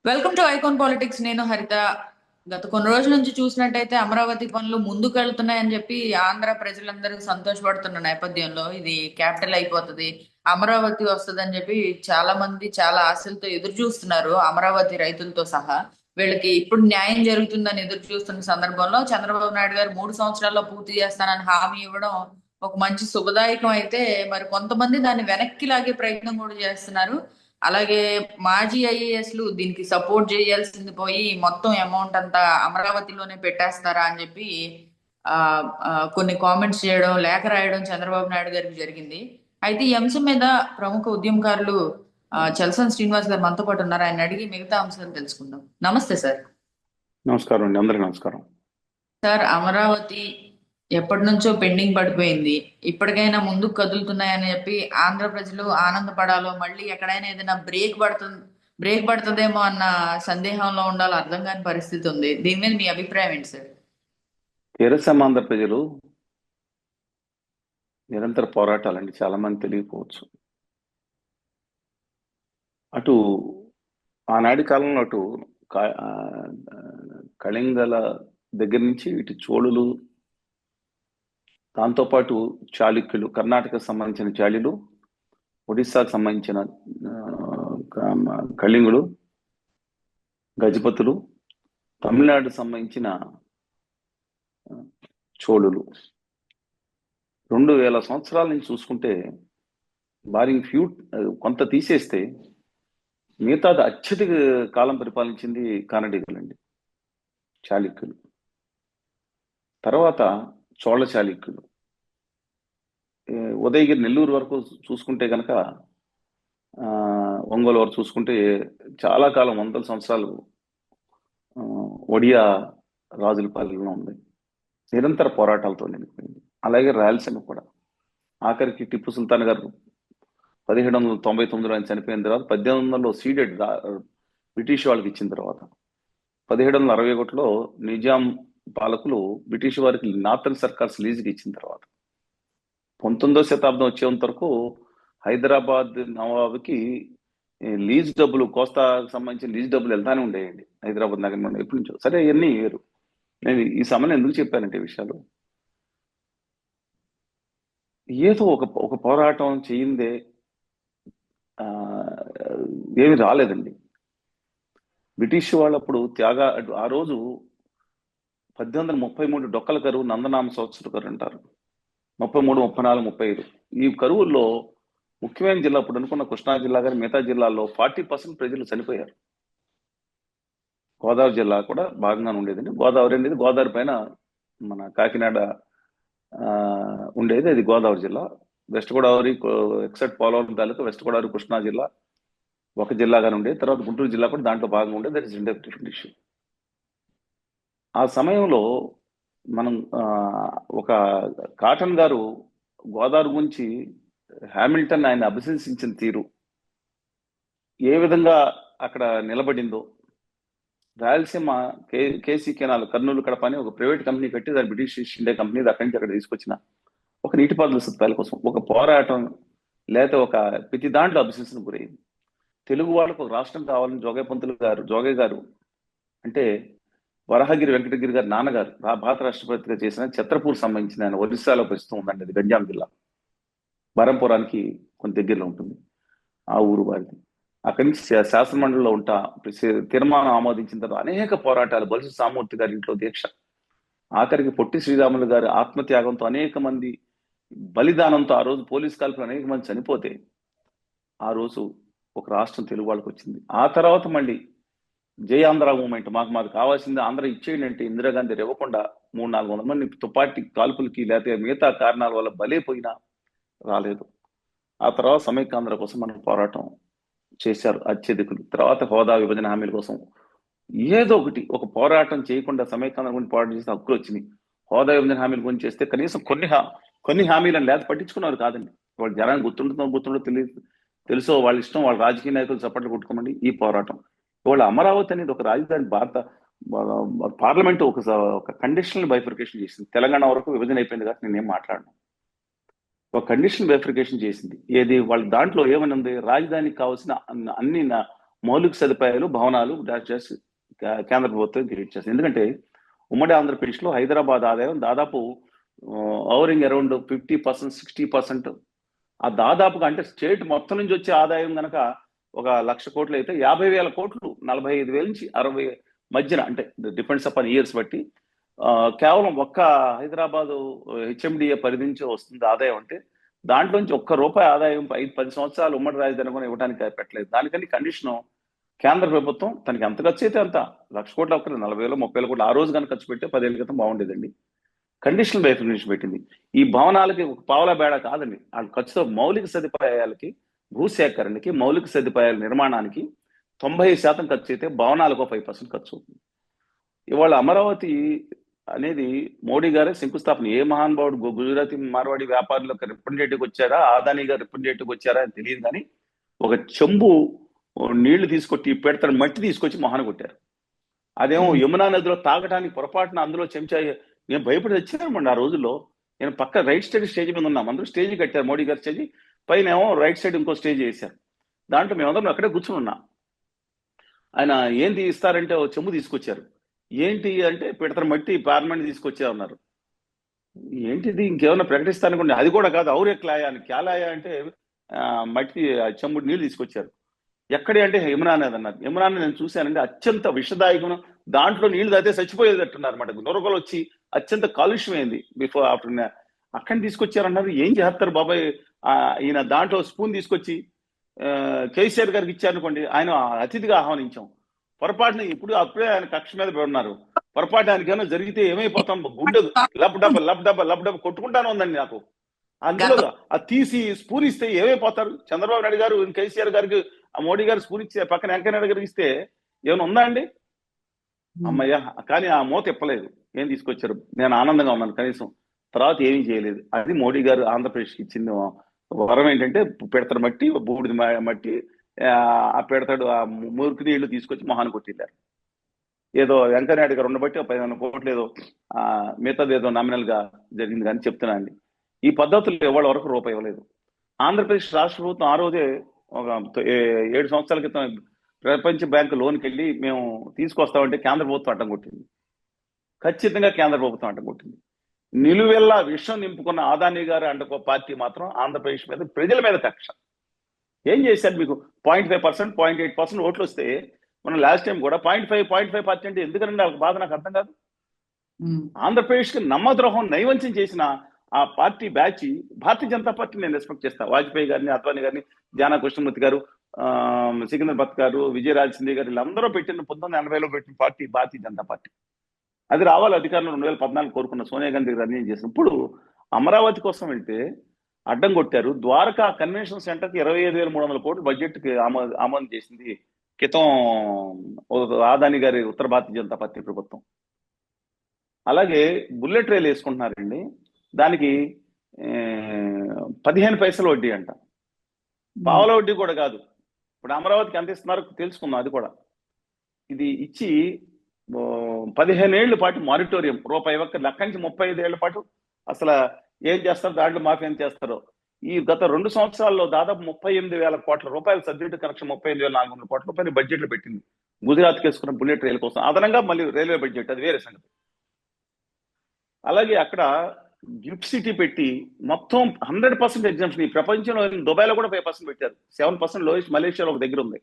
Welcome to icon politics. నేను హరిత. గత కొన్ని రోజుల నుంచి చూసినట్టయితే అమరావతి పనులు ముందుకు వెళ్తున్నాయని చెప్పి ఆంధ్ర ప్రజలందరూ సంతోషపడుతున్న నేపథ్యంలో ఇది క్యాపిటల్ అయిపోతుంది, అమరావతి వస్తుందని చెప్పి చాలా మంది చాలా ఆశలతో ఎదురు చూస్తున్నారు. అమరావతి రైతులతో సహా వీళ్ళకి ఇప్పుడు న్యాయం జరుగుతుందని ఎదురు చూస్తున్న సందర్భంలో చంద్రబాబు నాయుడు గారు 3 సంవత్సరాల్లో పూర్తి చేస్తానని హామీ ఇవ్వడం ఒక మంచి శుభదాయకం. అయితే మరి కొంతమంది దాన్ని వెనక్కి లాగే ప్రయత్నం కూడా చేస్తున్నారు. అలాగే మాజీ ఐఏఎస్లు దీనికి సపోర్ట్ చేయాల్సింది పోయి మొత్తం అమౌంట్ అంతా అమరావతిలోనే పెట్టేస్తారా అని చెప్పి ఆ కొన్ని కామెంట్స్ చేయడం, లేఖ రాయడం చంద్రబాబు నాయుడు గారికి జరిగింది. అయితే ఈ అంశం మీద ప్రముఖ ఉద్యమకారులు చలసాని శ్రీనివాస్ గారు మనతో పాటు ఉన్నారు. ఆయన అడిగి మిగతా అంశాలు తెలుసుకుందాం. నమస్తే సార్. నమస్కారం అండి, అందరికీ నమస్కారం. సార్, అమరావతి ఎప్పటి నుంచో పెండింగ్ పడిపోయింది. ఇప్పటికైనా ముందుకు కదులుతున్నాయని చెప్పి ఆంధ్ర ప్రజలు ఆనందపడాలో, మళ్ళీ ఎక్కడైనా ఏదైనా బ్రేక్ పడుతుందేమో అన్న సందేహంలో ఉండాలో అర్థం కాని పరిస్థితి ఉంది. దీని మీద మీ అభిప్రాయం ఏంటి సార్? తీరసీమ ఆంధ్ర ప్రజలు నిరంతర పోరాటాలండి, చాలా మంది తెలియకపోవచ్చు. అటు ఆనాటి కాలంలో అటు కళింగల దగ్గర నుంచి ఇటు చోళులు, దాంతోపాటు చాళుక్యులు, కర్ణాటకకు సంబంధించిన చాళులు, ఒడిస్సాకు సంబంధించిన కళింగులు, గజపతులు, తమిళనాడుకు సంబంధించిన చోళులు 2000 సంవత్సరాల నుంచి చూసుకుంటే బారింగ్ ఫ్యూ కొంత తీసేస్తే మిగతాది అత్యధిక కాలం పరిపాలించింది కానడీకులండి, చాళుక్యులు. తర్వాత చోళ చాళుక్యులు. ఉదయగిరి నెల్లూరు వరకు చూసుకుంటే కనుక, ఒంగోలు వరకు చూసుకుంటే చాలా కాలం, వందల సంవత్సరాలు ఒడియా రాజుల పాలనలో ఉంది. నిరంతర పోరాటాలతో నిలిపోయింది. అలాగే రాయలసీమ కూడా. ఆఖరికి టిప్పు సుల్తాన్ గారు 1799లో ఆయన చనిపోయిన తర్వాత 1800లో సీడెడ్ బ్రిటిష్ వాళ్ళకి ఇచ్చిన తర్వాత 1761లో నిజాం పాలకులు బ్రిటిష్ వారికి నార్థన్ సర్కార్స్ లీజుకి ఇచ్చిన తర్వాత 19వ శతాబ్దం వచ్చేంత వరకు హైదరాబాద్ నవాబుకి లీజ్ డబ్బులు, కోస్తాకు సంబంధించిన లీజ్ డబ్బులు వెళ్తానే ఉండేయండి హైదరాబాద్ నగరం నుండి ఎప్పటి నుంచో. సరే, ఇవన్నీ వేరు. నేను ఈ సమయంలో ఎందుకు చెప్పానంటే విషయాలు, ఏదో ఒక పోరాటం చేయిందే ఏమి రాలేదండి. బ్రిటిష్ వాళ్ళప్పుడు ఆ రోజు 1833 డొక్కల కరువు, నందనామ సంవత్సర కరువు అంటారు. 33, 34, 35 ఈ కరువుల్లో ముఖ్యమైన జిల్లా అప్పుడు అనుకున్న కృష్ణా జిల్లా కానీ మిగతా జిల్లాల్లో 40% ప్రజలు చనిపోయారు. గోదావరి జిల్లా కూడా భాగంగానే ఉండేదండి. గోదావరి అనేది గోదావరి పైన మన కాకినాడ ఉండేది, అది గోదావరి జిల్లా. వెస్ట్ గోదావరి ఎక్సెప్ట్ పోలవరం తాలూకా వెస్ట్ గోదావరి కృష్ణా జిల్లా ఒక జిల్లాగానే ఉండేది. తర్వాత గుంటూరు జిల్లా కూడా దాంట్లో భాగంగా ఉండేది. That is different issue. ఆ సమయంలో మనం ఒక కాటన్ గారు గోదావరి గురించి హ్యామిల్టన్ ఆయన అభిశంసించిన తీరు ఏ విధంగా అక్కడ నిలబడిందో, రాయలసీమ కేసీ కెనాల్ కర్నూలు కడప అని ఒక ప్రైవేట్ కంపెనీ కట్టి, దాని బ్రిటిష్ ఈస్ట్ ఇండియా కంపెనీ అక్కడి నుంచి అక్కడ తీసుకొచ్చిన ఒక నీటిపారుదల సదుపాయాల కోసం ఒక పోరాటం, లేకపోతే ఒక ప్రతి దాంట్లో అభిశంసన గురైంది. తెలుగు వాళ్ళకు ఒక రాష్ట్రం కావాలని జోగయ్య గారు అంటే వరహగిరి వెంకటగిరి గారి నాన్నగారు భారత రాష్ట్రపతిగా చేసిన ఛత్రపూర్ సంబంధించిన, ఆయన ఒరిస్సాలో ప్రస్తుతం ఉందండి, అది గంజాం జిల్లా, బరంపురానికి కొంత దగ్గరలో ఉంటుంది ఆ ఊరు వారిది. అక్కడి నుంచి శాసనమండలిలో ఉంటా తీర్మానం ఆమోదించిన తర్వాత అనేక పోరాటాలు, బలుసు సామూర్తి గారి ఇంట్లో దీక్ష, ఆఖరికి పొట్టి శ్రీరాములు గారి ఆత్మత్యాగంతో అనేక మంది బలిదానంతో, ఆ రోజు పోలీస్ కాల్పులు అనేక మంది చనిపోతే ఆ రోజు ఒక రాష్ట్రం తెలుగు వాళ్ళకి వచ్చింది. ఆ తర్వాత మళ్ళీ జై ఆంధ్ర మూమెంట్, మాకు కావాల్సింది ఆంధ్ర ఇచ్చేయండి అంటే ఇందిరాగాంధీ ఇవ్వకుండా 300-400 మంది తుపాటి కాల్పులకి లేకపోతే మిగతా కారణాల వల్ల బలైపోయినా రాలేదు. ఆ తర్వాత సమైక్యాంధ్ర కోసం మనం పోరాటం చేశారు అత్యధికులు. తర్వాత హోదా విభజన హామీల కోసం ఏదో ఒక పోరాటం చేయకుండా సమైక్యాంధ్ర గురించి పోరాటం చేస్తే హక్కులు వచ్చినాయి. హోదా విభజన హామీల గురించి చేస్తే కనీసం కొన్ని హామీలను లేకపోతే పట్టించుకున్నారు కాదండి. వాళ్ళు జనాన్ని గుర్తుండో తెలుసో వాళ్ళ ఇష్టం, వాళ్ళ రాజకీయ నాయకులు చప్పట్లు కొట్టుకోమండి. ఈ పోరాటం ఇవాళ అమరావతి అనేది ఒక రాజధాని, భారత పార్లమెంట్ ఒక కండిషనల్ బైఫర్కేషన్ చేసింది. తెలంగాణ వరకు విభజన అయిపోయింది కాబట్టి నేనేం మాట్లాడను. ఒక కండిషనల్ బైఫర్కేషన్ చేసింది. ఏది వాళ్ళ దాంట్లో ఏమని ఉంది, రాజధానికి కావాల్సిన అన్ని మౌలిక సదుపాయాలు భవనాలు చేసి కేంద్ర ప్రభుత్వం క్రియేట్ చేస్తుంది. ఎందుకంటే ఉమ్మడి ఆంధ్రప్రదేశ్లో హైదరాబాద్ ఆదాయం దాదాపు ఓవరింగ్ అరౌండ్ 50%, 60%. ఆ దాదాపుగా అంటే స్టేట్ మొత్తం నుంచి వచ్చే ఆదాయం కనుక ఒక 1,00,000 కోట్లు అయితే 50,000 కోట్లు 45,000 నుంచి 60 మధ్యన, అంటే డిపెండ్స్ అపాన్ ఇయర్స్ బట్టి కేవలం ఒక్క హైదరాబాదు హెచ్ఎండిఏ పరిధి నుంచి వస్తుంది ఆదాయం. అంటే దాంట్లో నుంచి ఒక్క రూపాయి ఆదాయం 5-10 సంవత్సరాలు ఉమ్మడి రాజధాని కూడా ఇవ్వడానికి పెట్టలేదు. దానికంటే కండిషన్ కేంద్ర ప్రభుత్వం తనకి ఎంత ఖర్చు అయితే అంత 1,00,000 కోట్లు ఒక్కరు 40,000, 30,000 కోట్లు ఆ రోజు కనుక ఖర్చు పెడితే 10 ఏళ్ళ క్రితం బాగుండేదండి. కండిషనల్ డెఫినేషన్ పెట్టింది. ఈ భవనాలకి ఒక పావలా బేడా కాదండి, వాళ్ళ ఖర్చుతో మౌలిక సదుపాయాలకి, భూసేకరణకి, మౌలిక సదుపాయాల నిర్మాణానికి 90% ఖర్చు అయితే భవనాలకు 5% ఖర్చు అవుతుంది. ఇవాళ అమరావతి అనేది మోడీ గారే శంకుస్థాపన. ఏ మహానుభావుడు గుజరాతీ మార్వాడి వ్యాపారులకు రిప్రజెంటేటివ్కి వచ్చారా, ఆదాని గారు రిప్రజెంటేటివ్కి వచ్చారా అని తెలియదు, కానీ ఒక చెంబు నీళ్లు తీసుకొచ్చి పెడతాడు మట్టి తీసుకొచ్చి మొహాన కొట్టారు. అదేమో యమునా నదిలో తాగడానికి పొరపాటున అందులో చెంచా. నేను భయపడి వచ్చానండి ఆ రోజుల్లో. నేను పక్క రైట్ సైడ్ స్టేజ్ మీద ఉన్నాం, అందరూ స్టేజ్ కట్టారు, మోడీ గారు స్టేజ్ పైన ఏమో రైట్ సైడ్ ఇంకో స్టేజ్ వేశారు. దాంట్లో మేమందరం అక్కడే కూర్చుని ఉన్నాం. ఆయన ఏంటి ఇస్తారంటే ఓ చెంబు తీసుకొచ్చారు. ఏంటి అంటే పెడతారు మట్టి పార్లమెంట్ తీసుకొచ్చారన్నారు. ఏంటిది ఇంకేమైనా ప్రకటిస్తానుకోండి, అది కూడా కాదు, ఔరే క్లాయా అని క్యాలాయా అంటే మట్టి చెంబు నీళ్ళు తీసుకొచ్చారు. ఎక్కడే అంటే యమునా నది అన్నారు. యమునా నది నేను చూశానండి, అత్యంత విషదాయకం. దాంట్లో నీళ్లు తాగితే చచ్చిపోయేటట్టున్నారు అనమాట. నొరగలు వచ్చి అత్యంత కాలుష్యమైంది బిఫోర్ ఆఫ్టర్. అక్కడ తీసుకొచ్చారన్నారు. ఏం చేస్తారు బాబాయ్, ఈయన దాంట్లో స్పూన్ తీసుకొచ్చి కేసీఆర్ గారికి ఇచ్చారనుకోండి, ఆయన అతిథిగా ఆహ్వానించాం. పొరపాటున ఇప్పుడు అప్పుడే ఆయన కక్ష మీద ఉన్నారు. పొరపాటు ఆయనకి ఏమైనా జరిగితే ఏమైపోతాం, గుండె లబ్ డబ్బ కొట్టుకుంటానే ఉందండి నాకు. అందులో అది తీసి స్పూన్ ఇస్తే ఏమైపోతారు. చంద్రబాబు నాయుడు గారు కేసీఆర్ గారికి ఆ మోడీ గారు స్పూన్ ఇచ్చే పక్కన వెంకయ్యనాయుడు గారికి ఇస్తే ఏమైనా ఉందా అండి? అమ్మయ్య. కానీ ఆ మూత ఇప్పలేదు. ఏం తీసుకొచ్చారు, నేను ఆనందంగా ఉన్నాను. కనీసం తర్వాత ఏమీ చేయలేదు. అది మోడీ గారు ఆంధ్రప్రదేశ్కి ఇచ్చింది వరం. ఏంటంటే పెడతాడు మట్టి, బూడిది మట్టి ఆ పెడతాడు, ఆ మురికి నీళ్లు తీసుకొచ్చి మొహాన్ని కొట్టిల్లారు. ఏదో వెంకయ్యనాయుడు గారు ఉండబట్టి 15 కోట్లు ఏదో మిగతాది ఏదో నామినల్ గా జరిగింది కానీ చెప్తున్నా అండి, ఈ పద్ధతులు ఇవాళ వరకు రూపాయి ఇవ్వలేదు. ఆంధ్రప్రదేశ్ రాష్ట్ర ప్రభుత్వం ఆ రోజే ఒక 7 సంవత్సరాల క్రితం ప్రపంచ బ్యాంకు లోన్కి వెళ్ళి మేము తీసుకొస్తామంటే కేంద్ర ప్రభుత్వం అడ్డం కొట్టింది. ఖచ్చితంగా కేంద్ర ప్రభుత్వం అడ్డం కొట్టింది. నిలువెల్లా విషం నింపుకున్న ఆదాని గారు అంటకో పార్టీ మాత్రం ఆంధ్రప్రదేశ్ మీద, ప్రజల మీద కక్ష. ఏం చేశారు? మీకు 0.5%, 0.8% ఓట్లు వస్తే మనం లాస్ట్ టైం కూడా 0.5% అంటే ఎందుకంటే వాళ్ళకి బాధ నాకు అర్థం కాదు. ఆంధ్రప్రదేశ్కి నమ్మద్రోహం, నైవంచం చేసిన ఆ party batch Bharatiya Janata party నేను రెస్పెక్ట్ చేస్తా. వాజ్పేయి గారిని, అద్వానీ గారిని, జానా కృష్ణమూర్తి గారు, సికింద్రాబాద్ గారు, విజయరాజ్ సింధే గారు, వీళ్ళందరూ పెట్టిన 1980లో పెట్టిన పార్టీ భారతీయ జనతా పార్టీ. అది రావాలి అధికారంలో 2014 కోరుకున్న సోనియా గాంధీ గారు అన్యాయం చేసిన. ఇప్పుడు అమరావతి కోసం వెళ్తే అడ్డం కొట్టారు. ద్వారకా కన్వెన్షన్ సెంటర్కి 25,300 కోట్లు బడ్జెట్కి ఆమోదం చేసింది క్రితం ఆదాని గారి ఉత్తర భారతీయ జనతా పార్టీ ప్రభుత్వం. అలాగే బుల్లెట్ రైలు వేసుకుంటున్నారండి, దానికి 15 పైసలు వడ్డీ అంట. పావుల వడ్డీ కూడా కాదు. ఇప్పుడు అమరావతికి ఎంత ఇస్తున్నారు తెలుసుకుందాం. అది కూడా ఇది ఇచ్చి 15 ఏళ్ల పాటు మారిటోరియం, రూపాయి ఒక్క లెక్క నుంచి 35 ఏళ్ల పాటు అసలు ఏం చేస్తారు, దాంట్లో మాఫీ ఏం చేస్తారో. ఈ గత 2 సంవత్సరాల్లో దాదాపు 38,000 కోట్ల రూపాయలు సబ్సిడీ కనెక్షన్, 35,400 కోట్ల రూపాయలు బడ్జెట్లో పెట్టింది గుజరాత్ కేసుకున్న బుల్లెట్ రైలు కోసం. అదనంగా మళ్ళీ రైల్వే బడ్జెట్, అది వేరే సంగతి. అలాగే అక్కడ గిఫ్ట్ సిటీ పెట్టి మొత్తం 100% ఎగ్జామ్షన్. ఈ ప్రపంచంలో దుబాయ్లో కూడా 5% పెట్టారు. 7% లోయెస్ట్ మలేషియాలో ఒక దగ్గర ఉంది.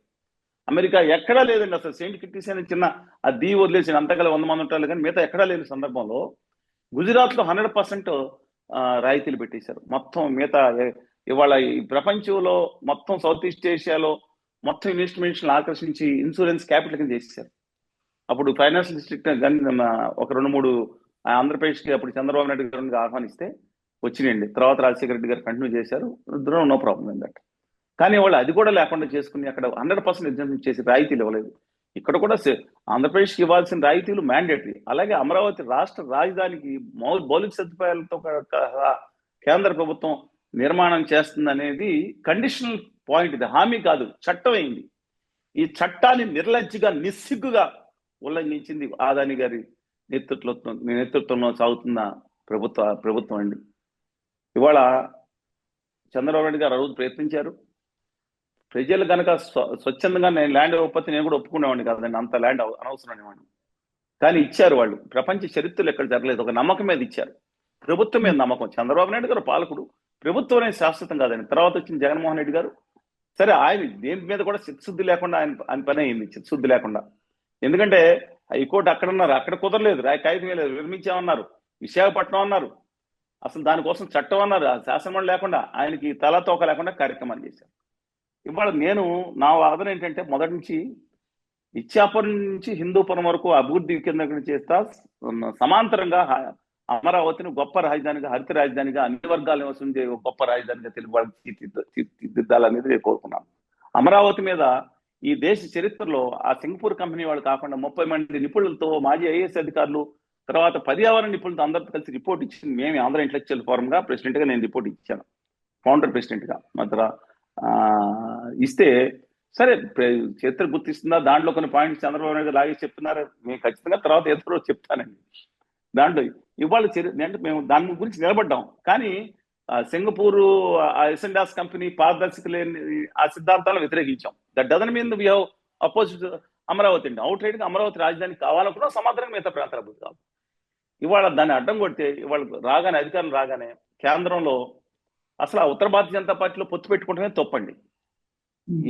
అమెరికా ఎక్కడా లేదండి అసలు. సెయింట్ కిట్టీస్ అని చిన్న ఆ దీ వదిలేసి అంతకల 100 మంది ఉంటారు, కానీ మిగతా ఎక్కడా లేని సందర్భంలో గుజరాత్లో 100% రాయితీలు పెట్టేశారు. మొత్తం మిగతా ఇవాళ ఈ ప్రపంచంలో మొత్తం సౌత్ ఈస్ట్ ఏషియాలో మొత్తం ఇన్వెస్ట్మెంట్స్ ఆకర్షించి ఇన్సూరెన్స్ క్యాపిటల్ కింద చేసేసారు. అప్పుడు ఫైనాన్షియల్ డిస్ట్రిక్ట్ ఒక 2-3 ఆంధ్రప్రదేశ్కి అప్పుడు చంద్రబాబు నాయుడు గారిని ఆహ్వానిస్తే వచ్చినాయండి. తర్వాత రాజశేఖర రెడ్డి గారు కంటిన్యూ చేశారు. No problem in that. కానీ వాళ్ళు అది కూడా లేకుండా చేసుకుని అక్కడ 100% ఎగ్జామ్షన్ చేసి రాయితీలు ఇవ్వలేదు. ఇక్కడ కూడా ఆంధ్రప్రదేశ్కి ఇవ్వాల్సిన రాయితీలు మ్యాండేటరీ. అలాగే అమరావతి రాష్ట్ర రాజధానికి మౌలిక సదుపాయాలతో కేంద్ర ప్రభుత్వం నిర్మాణం చేస్తుంది అనేది కండిషనల్ పాయింట్. ఇది హామీ కాదు, చట్టం అయింది. ఈ చట్టాన్ని నిర్లజ్జిగా, నిస్సిగ్గుగా ఉల్లంఘించింది ఆదాని గారి నేతృత్వంలో సాగుతున్న ప్రభుత్వం అండి. ఇవాళ చంద్రబాబు నాయుడు గారు ఆ రోజు ప్రయత్నించారు. ప్రజలు కనుక స్వచ్ఛందంగా నేను ల్యాండ్ ఇవ్వకపోతే నేను కూడా ఒప్పుకునేవాడిని కదండి, అంత ల్యాండ్ అనవసరం అనేవాడిని. కానీ ఇచ్చారు వాళ్ళు. ప్రపంచ చరిత్రలో ఎక్కడ జరగలేదు. ఒక నమ్మకం మీద ఇచ్చారు, ప్రభుత్వం మీద నమ్మకం. చంద్రబాబు నాయుడు గారు పాలకుడు, ప్రభుత్వం అనేది శాశ్వతం కాదండి. తర్వాత వచ్చిన జగన్మోహన్ రెడ్డి గారు, సరే ఆయన దేని మీద కూడా చిత్తశుద్ధి లేకుండా ఆయన పని అయింది, చిత్తశుద్ధి లేకుండా. ఎందుకంటే హైకోర్టు అక్కడ ఉన్నారు, అక్కడ కుదరలేదు, కాగితం లేదు, విరమించామన్నారు, విశాఖపట్నం అన్నారు, అసలు దానికోసం చట్టం అన్నారు, శాసనమండలి లేకుండా ఆయనకి తలా తోక లేకుండా కార్యక్రమాలు చేశారు. ఇవాళ నా వాదన ఏంటంటే, మొదటి నుంచి ఇచ్చాపురం నుంచి హిందూపురం వరకు అభివృద్ధి కేంద్రం చేస్తా సమాంతరంగా అమరావతిని గొప్ప రాజధానిగా, హరిత రాజధానిగా, అన్ని వర్గాల నివసించే గొప్ప రాజధానిగా తెలుగు వాళ్ళకి తీర్చిదిద్దాలనేది నేను కోరుకున్నాను. అమరావతి మీద ఈ దేశ చరిత్రలో ఆ సింగపూర్ కంపెనీ వాళ్ళు కాకుండా 30 మంది నిపుణులతో, మాజీ ఐఏఎస్ అధికారులు, తర్వాత పర్యావరణ నిపుణులతో అందరితో కలిసి రిపోర్ట్ ఇచ్చింది మేము. ఆంధ్ర ఇంటలెక్చువల్ ఫోరం గా ప్రెసిడెంట్ గా నేను రిపోర్ట్ ఇచ్చాను, ఫౌండర్ ప్రెసిడెంట్ గా. మాత్ర ఇస్తే సరే చరిత్ర గుర్తిస్తుందా, దాంట్లో కొన్ని పాయింట్స్ చంద్రబాబు నాయుడు లాగేసి చెప్తున్నారు, మేము ఖచ్చితంగా తర్వాత ఎదురు చెప్తానండి. దాంట్లో ఇవాళ అంటే మేము దాని గురించి నిలబడ్డాం. కానీ సింగపూర్ ఎస్ఎండాస్ కంపెనీ పారదర్శక లేని ఆ సిద్ధాంతాలను వ్యతిరేకించాం. That doesn't mean we have opposite Amaravati అండి. అవుట్ రైట్ గా అమరావతి రాజధాని కావాలనుకున్నా, సమాధానం మిగతా ప్రాంతాల అభివృద్ధి కావాలి. ఇవాళ దాన్ని అడ్డం కొడితే, ఇవాళ రాగానే అధికారులు రాగానే కేంద్రంలో అసలు ఆ ఉత్తర భారతీయ జనతా పార్టీలో పొత్తు పెట్టుకుంటేనే తప్పండి.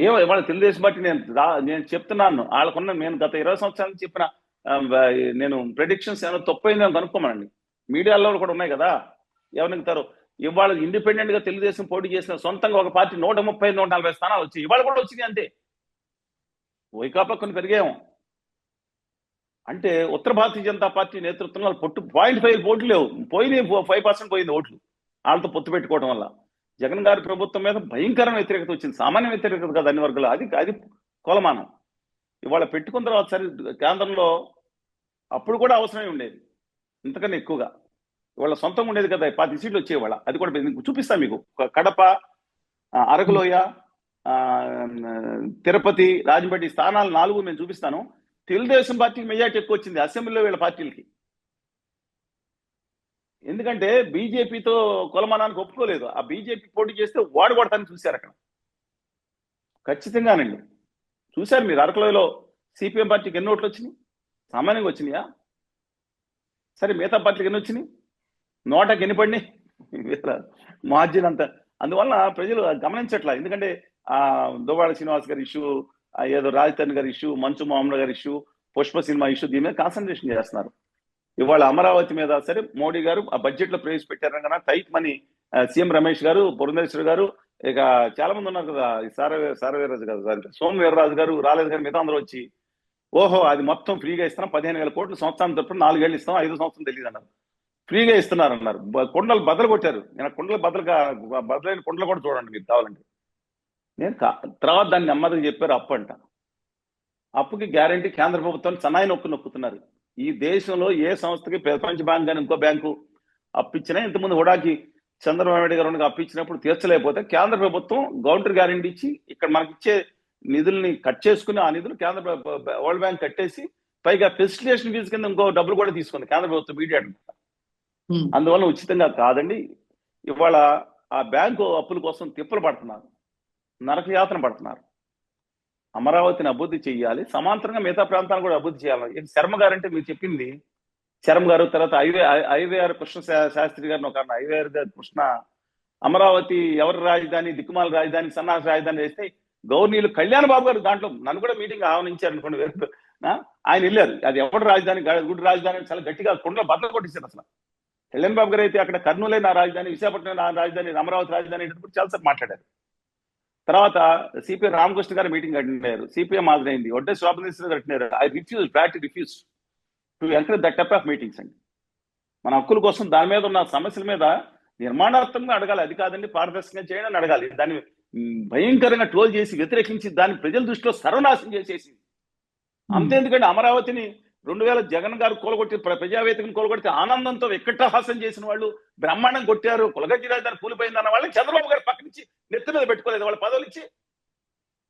ఇవాళ తెలుగుదేశం పార్టీ నేను చెప్తున్నాను, వాళ్ళకున్న నేను గత 20 సంవత్సరాల నుంచి చెప్పిన నేను ప్రెడిక్షన్స్ ఏమైనా తప్పైంది అని కనుక్కోమనండి. మీడియాలో కూడా ఉన్నాయి కదా, ఎవరినితారు. ఇవాళ ఇండిపెండెంట్ గా తెలుగుదేశం పోటీ చేసిన సొంతంగా ఒక పార్టీ 130, 140 స్థానాలు వచ్చి ఇవాళ కూడా వచ్చింది అంతే. వైకాపా కొన్ని పెరిగాము అంటే ఉత్తర భారతీయ జనతా పార్టీ నేతృత్వంలో 0.5 ఓట్లు లేవు, పోయినాయి, 5% పోయింది ఓట్లు వాళ్ళతో పొత్తు పెట్టుకోవడం వల్ల. జగన్ గారి ప్రభుత్వం మీద భయంకరమైన వ్యతిరేకత వచ్చింది, సామాన్య వ్యతిరేకత కాదు, అన్ని వర్గాలు. అది కొలమానం. ఇవాళ పెట్టుకున్న తర్వాత సరే కేంద్రంలో అప్పుడు కూడా అవసరమే ఉండేది, ఇంతకన్నా ఎక్కువగా. ఇవాళ సొంతంగా ఉండేది కదా, 10 సీట్లు వచ్చేవాళ్ళ. అది కూడా చూపిస్తాను మీకు. కడప, అరకులోయ, తిరుపతి, రాజంపేట స్థానాలు 4 నేను చూపిస్తాను. తెలుగుదేశం పార్టీకి మెజార్టీ ఎక్కువ వచ్చింది అసెంబ్లీలో వీళ్ళ పార్టీలకి. ఎందుకంటే బీజేపీతో కొలమానానికి ఒప్పుకోలేదు. ఆ బీజేపీ పోటీ చేస్తే వాడు కొడతానని చూశారు అక్కడ. ఖచ్చితంగానండి చూశారు మీరు. అరకులోయలో సిపిఎం పార్టీకి ఎన్ని ఓట్లు వచ్చినాయి? సామాన్యంగా వచ్చినాయా? సరే మిగతా పార్టీకి ఎన్ని వచ్చినాయి? 100కి ఎన్ని పడినాయి? మార్జిన్ అంత. అందువల్ల ప్రజలు గమనించట్లా. ఎందుకంటే దువ్వాడ శ్రీనివాస్ గారి ఇష్యూ, ఏదో రాజధాని గారి ఇష్యూ, మంచు మామూలు గారి ఇష్యూ, పుష్ప సినిమా ఇష్యూ, దీని మీద కాన్సన్ట్రేషన్ చేస్తున్నారు. ఇవాళ అమరావతి మీద సరే మోడీ గారు ఆ బడ్జెట్ లో ప్రవేశపెట్టారు కదా, టైట్ మనీ. సీఎం రమేష్ గారు, పురంధేశ్వరి గారు, ఇక చాలా మంది ఉన్నారు కదా, సారవీర్రాజు గారు, సోమ వీర్రాజు గారు రాలేదు. కానీ మిగతా అందరూ వచ్చి ఓహో అది మొత్తం ఫ్రీగా ఇస్తున్నాం, 15,000 కోట్లు సంవత్సరం తప్ప 4 ఏళ్ళు ఇస్తాం, 5 సంవత్సరం తెలియదు అన్నారు. ఫ్రీగా ఇస్తున్నారు అన్నారు. కుండలు బద్దలు కొట్టారు. నేను కుండలు బద్దలైన కుండలు కూడా చూడండి మీరు కావాలంటే. నేను తర్వాత దాన్ని నెమ్మదిగా చెప్పారు అప్పు అంట. అప్పుకి గ్యారంటీ కేంద్ర ప్రభుత్వం సన్నాయి నొక్కుతున్నారు. ఈ దేశంలో ఏ సంస్థకి ప్రపంచ బ్యాంక్ కానీ ఇంకో బ్యాంకు అప్పిచ్చినా, ఇంతకుముందు హుడాకి చంద్రబాబు నాయుడు గారు అప్పిచ్చినప్పుడు తీర్చలేకపోతే కేంద్ర ప్రభుత్వం గౌంటర్ గ్యారంటీ ఇచ్చి ఇక్కడ మనకి ఇచ్చే నిధుల్ని కట్ చేసుకుని ఆ నిధులు కేంద్ర వరల్డ్ బ్యాంక్ కట్టేసి పైగా ఫెసిలిటేషన్ ఫీజు కింద ఇంకో డబ్బులు కూడా తీసుకుంది కేంద్ర ప్రభుత్వం మీడియా. అందువల్ల ఉచితంగా కాదండి. ఇవాళ ఆ బ్యాంకు అప్పుల కోసం తిప్పలు పడుతున్నారు, నరకయాతన పడుతున్నారు. అమరావతిని అభివృద్ధి చేయాలి, సమాంతరంగా మిగతా ప్రాంతాలను కూడా అభివృద్ధి చేయాలి. శర్మ గారు అంటే మీరు చెప్పింది, శర్మ గారు, తర్వాత ఐవీఆర్ కృష్ణ శాస్త్రి గారిని ఒక ఐవీఆర్ గారు కృష్ణ, అమరావతి ఎవరి రాజధాని, దిక్కుమాల రాజధాని, సన్నాస రాజధాని వేస్తే గవర్నీలు కళ్యాణ్ బాబు గారు దాంట్లో నన్ను కూడా మీటింగ్ ఆహ్వానించారు అనుకోండి. ఆయన వెళ్ళారు. అది ఎవరి రాజధాని, గుడి రాజధాని చాలా గట్టిగా కుండలో బద్దలు కొట్టించారు. అసలు కళ్యాణ్ బాబు గారు అయితే అక్కడ కర్నూలే నా రాజధాని, విశాఖపట్నం నా రాజధాని, అమరావతి రాజధాని చాలాసార్లు మాట్లాడారు. తర్వాత సిపిఎం రామకృష్ణ గారు మీటింగ్ అటెండ్, సిపిఎం హాజరైంది. ఒడ్డే శోభనేశ్వర గారు attend. I refuse to encourage that type of meetings అండి. మన హక్కుల కోసం దాని మీద ఉన్న సమస్యల మీద నిర్మాణాత్మకంగా అడగాలి. అది కాదండి పారదర్శకంగా చేయడం అని అడగాలి. దాన్ని భయంకరంగా ట్రోల్ చేసి వ్యతిరేకించి దాన్ని ప్రజల దృష్టిలో సర్వనాశనం చేసేసి అంతేందుకంటే అమరావతిని 2000 జగన్ గారు కూలగొట్టి, ప్రజావేదికను కూలగొడితే ఆనందంతో వెక్కటహాసం చేసిన వాళ్ళు, బ్రహ్మాండం కొట్టారు, కులగజ్జి రాజధాని కూలిపోయిందన్న వాళ్ళని చంద్రబాబు గారు పక్క నుంచి నెత్తి మీద పెట్టుకోలేదు. వాళ్ళ పదవులు ఇచ్చి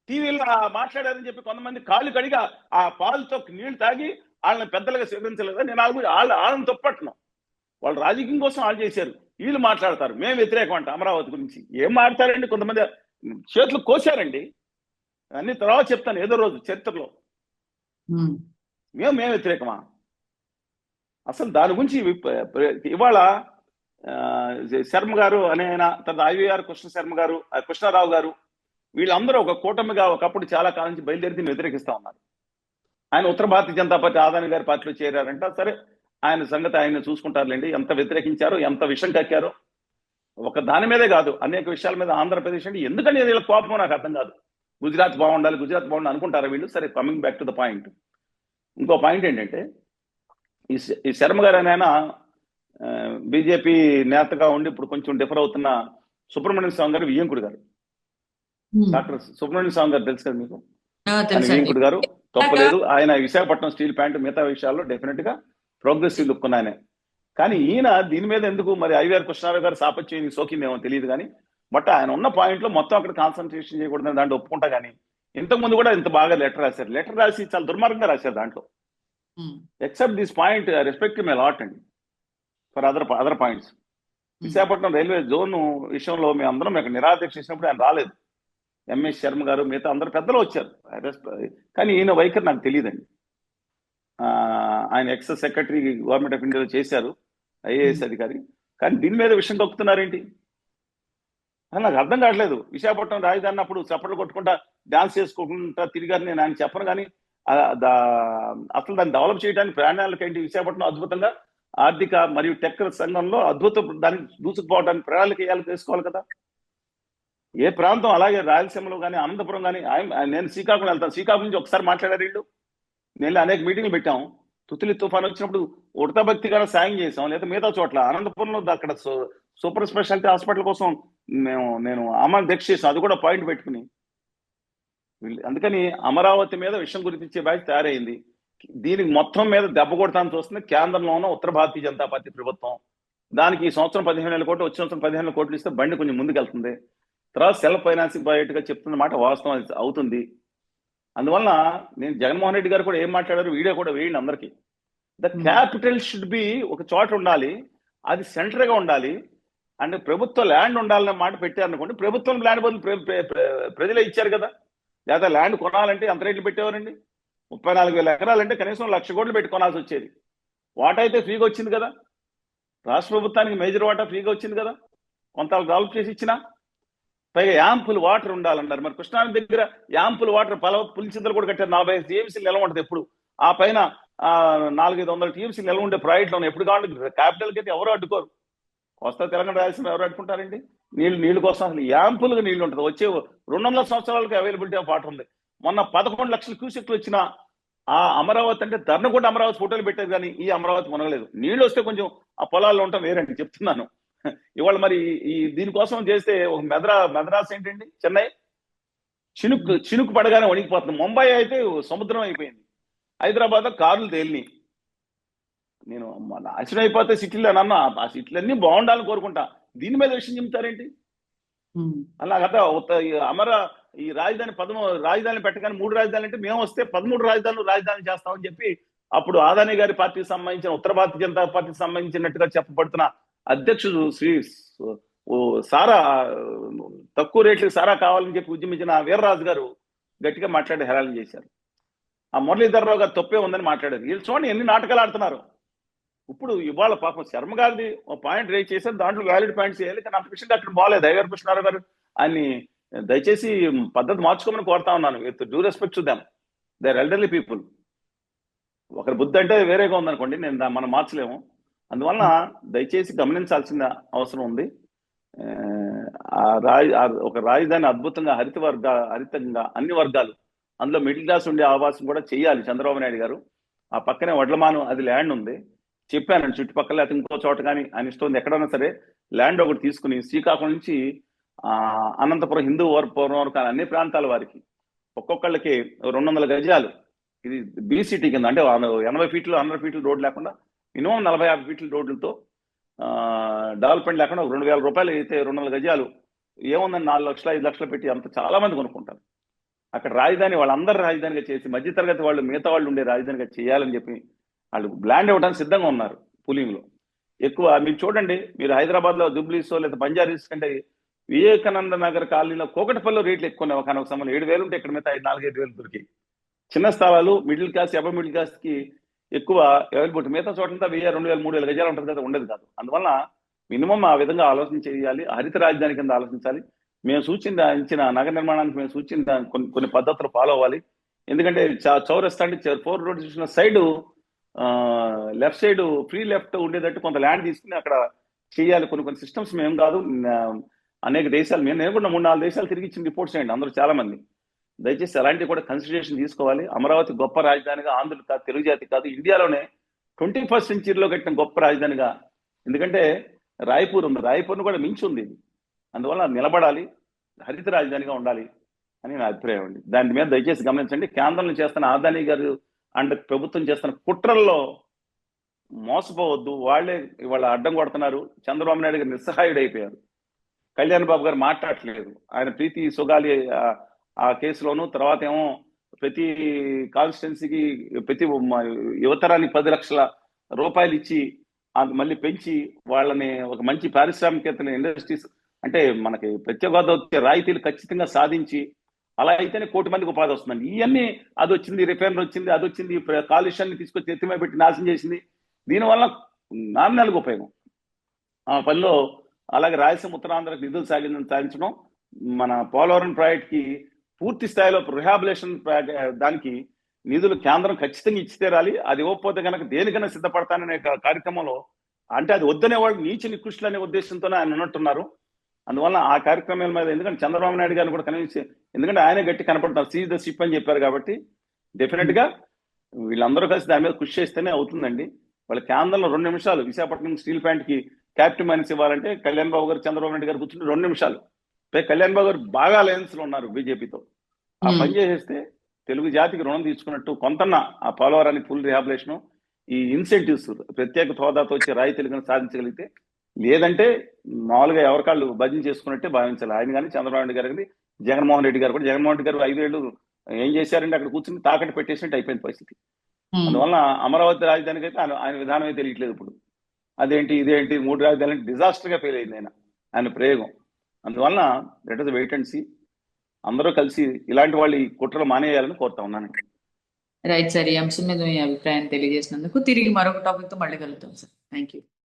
టీవీలో మాట్లాడారని చెప్పి కొంతమంది కాళ్ళు కడిగా ఆ పాలతో నీళ్లు తాగి వాళ్ళని పెద్దలుగా స్వీకరించలేదు. నేను వాళ్ళని తప్పట్ను. వాళ్ళు రాజకీయం కోసం వాళ్ళు చేశారు. వీళ్ళు మాట్లాడతారు మేము వ్యతిరేకం అంట అమరావతి గురించి. ఏం మాట్లాడారండి? కొంతమంది చేతులు కోసారండి. అన్ని తర్వాత చెప్తాను ఏదో రోజు చరిత్రలో. ఉమ్, మేము వ్యతిరేకమా? అసలు దాని గురించి ఇవాళ ఆ, శర్మ గారు అనే ఆయన, తర్వాత ఐవీఆర్ కృష్ణ శర్మ గారు, కృష్ణారావు గారు, వీళ్ళందరూ ఒక కూటమిగా ఒకప్పుడు చాలా కాలం నుంచి బయలుదేరి దీన్ని వ్యతిరేకిస్తా ఉన్నారు. ఆయన ఉత్తర భారతీయ జనతా పార్టీ ఆదాని గారి పార్టీలో చేరారంట. సరే, ఆయన సంగతి ఆయన చూసుకుంటారులేండి. ఎంత వ్యతిరేకించారో, ఎంత విషం కక్కారో ఒక దాని మీదే కాదు, అనేక విషయాల మీద. ఆంధ్రప్రదేశ్ అంటే ఎందుకని వీళ్ళ కోపమో నాకు అర్థం కాదు. గుజరాత్ బాగుండాలి, గుజరాత్ బాగుండాలి అనుకుంటారా వీళ్ళు? సరే, coming back to the point. ఇంకో పాయింట్ ఏంటంటే, ఈ శర్మ గారు అని ఆయన బీజేపీ నేతగా ఉండి ఇప్పుడు కొంచెం డిఫర్ అవుతున్న సుబ్రహ్మణ్యం స్వామి గారు, వియ్యంకుడు గారు, ఉమ్. డాక్టర్ సుబ్రహ్మణ్యం స్వామి గారు తెలుసు కదా మీకు? ఆయన తెలుసండి. వియ్యంకుడు గారు తప్పలేదు. ఆయన విశాఖపట్నం స్టీల్ ప్లాంట్ మిగతా విషయాల్లో డెఫినెట్ గా ప్రోగ్రెసివ్ లుక్ ఉన్నాయనే. కానీ ఈయన దీని మీద ఎందుకు మరి ఐవీఆర్ కృష్ణారావు గారు సాపత్యం సోకిందేమో తెలియదు కానీ, బట్ ఆయన ఉన్న పాయింట్ లో మొత్తం అక్కడ కాన్సన్ట్రేషన్ చేయకూడదని దాంట్లో ఒప్పుకుంటా. కానీ ఇంతకు ముందు కూడా ఇంత బాగా లెటర్ రాశారు. లెటర్ రాసి చాలా దుర్మార్గంగా రాశారు దాంట్లో. Um, except this point, respect my lot అండి for other points. Visakhapatnam railway zone విషయంలో మేము అందరం ఇక్కడ నిరాదీక్ష చేసినప్పుడు ఆయన రాలేదు. ఎంఎస్ శర్మ గారు మిగతా అందరు పెద్దలు వచ్చారు. కానీ ఈయన వైఖరి నాకు తెలియదండి. ఆయన ఎక్స్ సెక్రటరీ గవర్నమెంట్ ఆఫ్ ఇండియాలో చేశారు, ఐఏఎస్ అధికారి. కానీ దీని మీద విషయం కక్కుతున్నారేంటి అని నాకు అర్థం కావట్లేదు. విశాఖపట్నం రాజధాని అప్పుడు చప్పట్లు కొట్టుకుంటా డాన్స్ చేసుకుంటా తిరిగారు. నేను ఆయన చెప్పను కానీ అసలు దాన్ని డెవలప్ చేయడానికి ప్రణాళిక ఏంటి? విశాఖపట్నం అద్భుతంగా ఆర్థిక మరియు టెక్ సంఘంలో దానికి దూసుకుపోవడానికి ప్రణాళిక వేయాలి, చేసుకోవాలి కదా. ఏ ప్రాంతం అలాగే రాయలసీమలో కానీ అనంతపురం కానీ, నేను శ్రీకాకుళం వెళ్తాను. శ్రీకాకుళం నుంచి ఒకసారి మాట్లాడారు వీళ్ళు. నేను అనేక మీటింగ్లు పెట్టాం. తుత్తులి తుఫాన్ వచ్చినప్పుడు ఉడతా భక్తిగా సాయం చేసాం. లేదా మిగతా చోట్ల అనంతపురంలో అక్కడ సూపర్ స్పెషాలిటీ హాస్పిటల్ కోసం నేను అమలు దీక్ష చేసాను. అది కూడా పాయింట్ పెట్టుకుని. అందుకని అమరావతి మీద విషయం గురించే బ్యాచ్ తయారైంది. దీనికి మొత్తం మీద దెబ్బ కొడతాను చూస్తుంది కేంద్రంలో ఉన్న ఉత్తర భారతీయ జనతా పార్టీ ప్రభుత్వం. దానికి ఈ సంవత్సరం 15,000 కోట్లు, వచ్చే సంవత్సరం 15,000 కోట్లు ఇస్తే బండి కొంచెం ముందుకెళ్తుంది. తర్వాత సెల్ఫ్ ఫైనాన్సింగ్ ప్రాజెక్ట్ గా చెప్తున్న మాట వాస్తవం అవుతుంది. అందువల్ల నేను జగన్మోహన్ రెడ్డి గారు కూడా ఏం మాట్లాడారు, వీడియో కూడా వేయండి అందరికి. ద క్యాపిటల్ షుడ్ బి ఒక చోట ఉండాలి, అది సెంటర్ గా ఉండాలి, అండ్ ప్రభుత్వ ల్యాండ్ ఉండాలన్న మాట పెట్టారనుకోండి. ప్రభుత్వం ల్యాండ్ బదులు ప్రజలే ఇచ్చారు కదా. లేదా ల్యాండ్ కొనాలంటే ఎంత రేట్లు పెట్టేవారండి? 34,000 ఎకరాలంటే కనీసం 1,00,000 కోట్లు పెట్టి కొనాల్సి వచ్చేది. వాటా అయితే ఫ్రీగా వచ్చింది కదా. రాష్ట్ర ప్రభుత్వానికి మేజర్ వాటా ఫ్రీగా వచ్చింది కదా, కొంత డెవలప్ చేసి ఇచ్చినా. పైగా యాంపుల్ వాటర్ ఉండాలన్నారు. మరి కృష్ణానది దగ్గర యాంపుల్ వాటర్ పులిచింతలు కూడా కట్టారు. 45 టీఎంసీలు నిల్వ ఉంటుంది ఎప్పుడు. ఆ పైన 400-500 టీఎంసీలు నిల్వ ఉండే ప్రాజెక్టులు ఎప్పుడు కావాలి. క్యాపిటల్కి అయితే ఎవరు అడ్డుకోరు. కోస్తా తెలంగాణ రాయలసీమ ఎవరు అడ్డుకుంటారండి? నీళ్లు కోసం అసలు యాంపుల్గా నీళ్లు ఉంటుంది. వచ్చే 200 సంవత్సరాలకి అవైలబిలిటీ ఆఫ్ వాటర్ ఉంది. మొన్న 11 లక్షల క్యూసెక్లు వచ్చిన ఆ అమరావతి అంటే ధర్నగొండ అమరావతి ఫోటోలు పెట్టారు, కానీ ఈ అమరావతి మునగలేదు. నీళ్లు వస్తే కొంచెం ఆ పొలాల్లో ఉంటాం వేరండి చెప్తున్నాను. ఇవాళ మరి ఈ దీనికోసం చేస్తే ఒక మెద్రాస్ ఏంటండి, చెన్నై చినుకు పడగానే వణికిపోతుంది. ముంబై అయితే సముద్రం అయిపోయింది. హైదరాబాద్ కార్లు తేలిని. నేను నాశనం అయిపోతే సిటీలో అన్న ఆ సిటీలన్నీ బాగుండాలని కోరుకుంటా. దీని మీద విషయం చెప్తారేంటి? అలా కదా ఈ రాజధాని పెట్టగానే 3 రాజధానులు అంటే మేము వస్తే 13 రాజధానులు చేస్తామని చెప్పి అప్పుడు ఆదాని గారి పార్టీకి సంబంధించిన ఉత్తర భారతీయ జనతా పార్టీకి సంబంధించినట్టుగా చెప్పబడుతున్న అధ్యక్షుడు శ్రీ సారా, తక్కువ రేట్లకు సారా కావాలని చెప్పి ఉద్యమించిన వీర్రాజు గారు గట్టిగా మాట్లాడి హేళన చేశారు. ఆ మురళీధరరావు గారు తప్పే ఉందని మాట్లాడారు. వీళ్ళు చూడండి ఎన్ని నాటకాలు ఆడుతున్నారు. ఇప్పుడు ఇవాళ పాపం శర్మ గారిది ఒక పాయింట్ రేజ్ చేశారు, దాంట్లో వ్యాలిడ్ పాయింట్స్ వేయాలి. కానీ అంత విషయంగా అక్కడ బాగాలేదు. ఐవీఆర్ కృష్ణారావు గారు ఆయన్ని దయచేసి పద్ధతి మార్చుకోమని కోరుతా ఉన్నాను. With due respect to them, they are elderly people. ఒకరి బుద్ధి అంటే వేరేగా ఉందనుకోండి, మనం మార్చలేము. అందువలన దయచేసి గమనించాల్సిన అవసరం ఉంది. ఒక రాజధాని అద్భుతంగా హరితంగా అన్ని వర్గాలు, అందులో మిడిల్ క్లాస్ ఉండే ఆవాసం కూడా చేయాలి చంద్రబాబు నాయుడు గారు. ఆ పక్కనే వడ్లమాను అది ల్యాండ్ ఉంది, చెప్పాను చుట్టుపక్కల అతను ఇంకో చోట కానీ ఆయన ఇష్టం ఎక్కడైనా సరే ల్యాండ్ ఒకటి తీసుకుని శ్రీకాకుళం నుంచి అనంతపురం హిందూపురం వరకు అన్ని ప్రాంతాల వారికి ఒక్కొక్కళ్ళకి 200 గజాలు, ఇది బీసీటీ కింద, అంటే 80 ఫీట్లు 100 ఫీట్లు రోడ్డు లేకుండా మినిమం 40-50 ఫీట్ల రోడ్లతో డెవలప్మెంట్ లేకుండా 2,000 రూపాయలు అయితే 200 గజాలు ఏముందని 4 లక్షలు 5 లక్షలు పెట్టి అంత చాలా మంది కొనుక్కుంటారు. అక్కడ రాజధాని వాళ్ళందరూ రాజధానిగా చేసి మధ్యతరగతి వాళ్ళు మిగతా వాళ్ళు ఉండే రాజధానిగా చేయాలని చెప్పి వాళ్ళు ల్యాండ్ ఇవ్వడానికి సిద్ధంగా ఉన్నారు. పూలింగ్ లో ఎక్కువ మీరు చూడండి, మీరు హైదరాబాద్ లో జూబ్లీస్ లేదా బంజారీస్ కంటే వివేకానంద నగర్ కాలనీలో కోకటపల్లిలో రేట్లు ఎక్కువ ఉన్నాయి. ఒక సమయంలో 7,000 ఉంటే ఇక్కడ మీద 4-5 వేలు దొరికి చిన్న స్థలాలు middle class above middle class కి ఎక్కువ అవైలబిలిటీ. మిగతా చోటంతా 1,000, 2,000, 3,000 గజాలు ఉంటుంది కదా, ఉండదు కాదు. అందువల్ల మినిమం ఆ విధంగా ఆలోచన చేయాలి. హరిత రాజధాని కింద ఆలోచించాలి. మేము సూచించిన నగర నిర్మాణానికి మేము సూచించిన కొన్ని పద్ధతులు ఫాలో అవ్వాలి. ఎందుకంటే చౌరస్తా అంటే 4 రోడ్ చూసిన side left side free left ఉండేటట్టు కొంత ల్యాండ్ తీసుకుని అక్కడ చేయాలి. కొన్ని సిస్టమ్స్ మేము కాదు, అనేక దేశాలు, నేను కూడా 3-4 దేశాలు తిరిగి ఇచ్చిన రిపోర్ట్స్ చేయండి అందరూ చాలా మంది. దయచేసి అలాంటివి కూడా కన్సిడరేషన్ తీసుకోవాలి. అమరావతి గొప్ప రాజధానిగా ఆంధ్రులు కాదు, తెలుగు జాతి కాదు, ఇండియాలోనే 21st సెంచరీలో కట్టిన గొప్ప రాజధానిగా. ఎందుకంటే రాయ్పూర్ ఉంది, రాయ్పూర్ను కూడా మించి ఉంది ఇది. అందువల్ల నిలబడాలి, హరిత రాజధానిగా ఉండాలి అని నా అభిప్రాయం అండి. దాని మీద దయచేసి గమనించండి. కేంద్రంలో చేస్తున్న అదానీ గారు అండ్ ప్రభుత్వం చేస్తున్న కుట్రల్లో మోసపోవద్దు. వాళ్ళే ఇవాళ అడ్డం కొడుతున్నారు. చంద్రబాబు నాయుడు గారు నిస్సహాయుడైపోయారు. కళ్యాణ్ బాబు గారు మాట్లాడట్లేదు. ఆయన ప్రీతి సుగాలి ఆ కేసులోను, తర్వాత ఏమో ప్రతి కాన్స్టిట్యున్సీకి ప్రతి యువతరానికి 10 లక్షల రూపాయలు ఇచ్చి మళ్ళీ పెంచి వాళ్ళని ఒక మంచి పారిశ్రామికేతర ఇండస్ట్రీస్ అంటే మనకి ప్రత్యేక హోదా వచ్చే రాయితీలు ఖచ్చితంగా సాధించి అలా అయితేనే 1 కోటి మందికి ఉపాధి వస్తుందండి. ఇవన్నీ అది వచ్చింది, రిఫైనర్ వచ్చింది, అది వచ్చింది, కాలుష్యాన్ని తీసుకొచ్చి ఎత్తిమే పెట్టి నాశనం చేసింది. దీనివల్ల నామినల్గా ఉపయోగం ఆ పనిలో. అలాగే రాయలసీమ ఉత్తరాంధ్రకు నిధులు సాధించడం, మన పోలవరం ప్రాజెక్ట్కి పూర్తి స్థాయిలో రిహాబిలేషన్ దానికి నిధులు కేంద్రం ఖచ్చితంగా ఇచ్చి తీరాలి. అది ఇవ్వకపోతే కనుక దేనికైనా సిద్ధపడతాననే కార్యక్రమంలో, అంటే అది వద్దనే వాళ్ళు నీచ నికృష్టులు అనే ఉద్దేశంతోనే ఆయన ఉన్నట్టున్నారు. అందువల్ల ఆ కార్యక్రమాల మీద, ఎందుకంటే చంద్రబాబు నాయుడు గారిని కూడా కనీసం, ఎందుకంటే ఆయనే గట్టి కనపడుతున్నారు, సీజ్ ద షిప్ అని చెప్పారు కాబట్టి డెఫినెట్ గా వీళ్ళందరూ కలిసి దాని మీద కృషి చేస్తేనే అవుతుందండి. వాళ్ళ కేంద్రంలో 2 నిమిషాలు విశాఖపట్నం స్టీల్ ప్లాంట్ కి క్యాప్టెన్ మైనస్ ఇవ్వాలంటే కళ్యాణ్ బాబు గారు, చంద్రబాబు నాయుడు గారు కూర్చుని 2 నిమిషాలు. కళ్యాణ్ బాబు గారు బాగా అలయన్స్ లో ఉన్నారు బీజేపీతో. ఆ పని చేసేస్తే తెలుగు జాతికి రుణం తీసుకున్నట్టు, కొంతన్న ఆ పోలవరానికి ఫుల్ రిహాబిలేషన్, ఈ ఇన్సెంటివ్స్ ప్రత్యేక హోదాతో వచ్చే రాయితీలు సాధించగలిగితే, లేదంటే మామూలుగా ఎవరికాళ్ళు భజన చేసుకున్నట్టే భావించాలి. ఆయన కానీ చంద్రబాబు నాయుడు గారు కానీ జగన్మోహన్ రెడ్డి గారు కూడా. జగన్మోహన్ రెడ్డి గారు 5 ఏళ్ళు ఏం చేశారంటే అక్కడ కూర్చుని తాకట్టు పెట్టేసినట్టు అయిపోయింది పరిస్థితి. అందువల్ల అమరావతి రాజధానికి అయితే ఆయన విధానమే తెలియట్లేదు ఇప్పుడు. అదేంటి ఇదేంటి 3 రాజధానులు డిజాస్టర్ గా ఫెయిల్ అయింది ఆయన ప్రయోగం. అందువల్ల let us wait and see. అందరూ కలిసి ఇలాంటి వాళ్ళు ఈ కుట్రలు మానేయాలని కోరుతా ఉన్నాను. రైట్ సార్, ఈ అంశం మీద మీ అభిప్రాయం తెలియజేసినందుకు. తిరిగి మరొక టాపిక్ తో మళ్ళీ కలుద్దాం సార్. Thank you.